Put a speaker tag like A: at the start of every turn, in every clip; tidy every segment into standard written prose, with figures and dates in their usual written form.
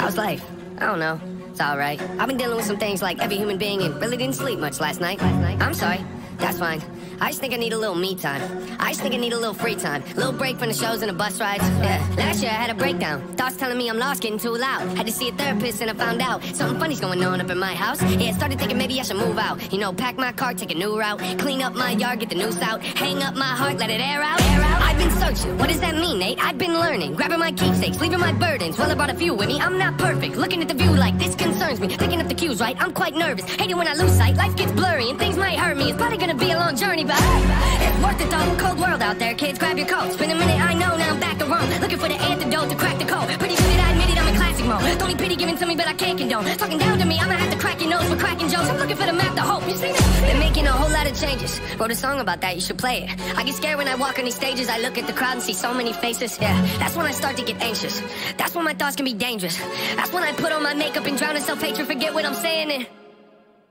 A: How's life? I don't know. It's alright. I've been dealing with some things like every human being and really didn't sleep much last night. I'm sorry. That's fine. I just think I need a little me time. I just think I need a little free time. A little break from the shows and the bus rides. Yeah. Last year I had a breakdown. Thoughts telling me I'm lost, getting too loud. Had to see a therapist and I found out something funny's going on up in my house. Yeah, started thinking maybe I should move out. You know, pack my car, take a new route. Clean up my yard, get the noose out. Hang up my heart, let it air out. I've been searching. What does that mean, Nate? I've been learning. Grabbing my keepsakes, leaving my burdens. Well, I brought a few with me. I'm not perfect. Looking at the view like this concerns me. Picking up the cues, right? I'm quite nervous. Hate it when I lose sight. Life gets blurry and things might hurt me. It's probably gonna be a long journey, but it's worth it though. Cold world out there, kids, grab your coats. Been a minute, I know, now I'm back to Rome. Looking for the antidote to crack the code. Pretty good, I admit it, I'm in classic mode. Don't need pity given to me, but I can't condone. Talking down to me, I'ma have to crack your nose for cracking jokes. I'm looking for the map to hope. You see that? They're making a whole lot of changes. Wrote a song about that, you should play it. I get scared when I walk on these stages. I look at the crowd and see so many faces. Yeah, that's when I start to get anxious. That's when my thoughts can be dangerous. That's when I put on my makeup and drown in self-hatred. Forget what I'm saying and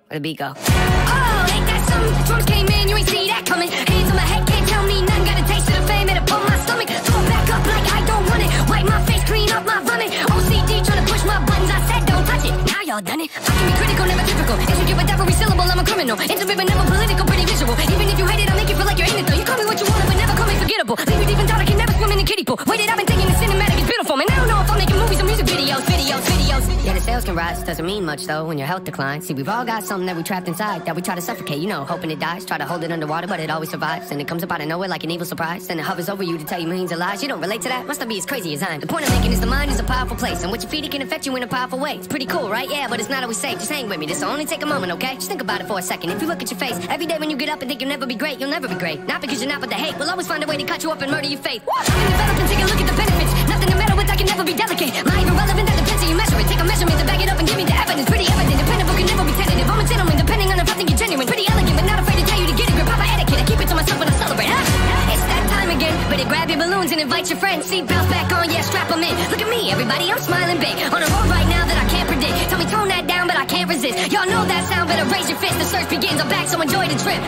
A: where the beat go? Oh, ain't that something? Drums came in, you ain't see that coming. Hands on my head, can't tell me nothing. Got a taste of the fame, it'll pull my stomach. Throw it back up like I don't want it. Wipe my face, clean up my vomit. OCD trying to push my buttons, I said don't touch it. Now y'all done it. I can be critical, never typical. Intricate with every syllable, I'm a criminal. Intimate but never political, pretty visual. Even if you hate it, I'll make you feel like you're in it though. You call me what you want, but never call me forgettable. Leave you deep in thought, I can never swim in the kiddie pool. Waited, I've been thinking the cinematic is beautiful. Man, I don't know if I'm making movies or music videos. Yeah, the sales can rise, doesn't mean much though when your health declines. See, we've all got something that we trapped inside that we try to suffocate, you know, hoping it dies. Try to hold it underwater, but it always survives. And it comes up out of nowhere like an evil surprise. And it hovers over you to tell you millions of lies. You don't relate to that? Must not be as crazy as I am. The point I'm making is the mind is a powerful place, and what you feed it can affect you in a powerful way. It's pretty cool, right? Yeah, but it's not always safe. Just hang with me, this'll only take a moment, okay? Just think about it for a second. If you look at your face every day when you get up and think you'll never be great, you'll never be great. Not because you're not, but the hate will always find a way to cut you up and murder your faith. I can develop and take a look at the benefits. Nothing to meddle with, I can never be delicate. Not even relevant, that depends how you measure it. Take a measurement to back it up and give me the evidence. Pretty evident, dependable, can never be tentative. I'm a gentleman, depending on if I think you're genuine. Pretty elegant, but not afraid to tell you to get a grip. Proper etiquette, I keep it to myself when I celebrate. It's that time again, better grab your balloons and invite your friends. Seatbelts back on, yeah, strap them in. Look at me, everybody, I'm smiling big. On a road right now that I can't predict. Tell me tone that down, but I can't resist. Y'all know that sound, better raise your fist. The search begins, I'm back, so enjoy the trip.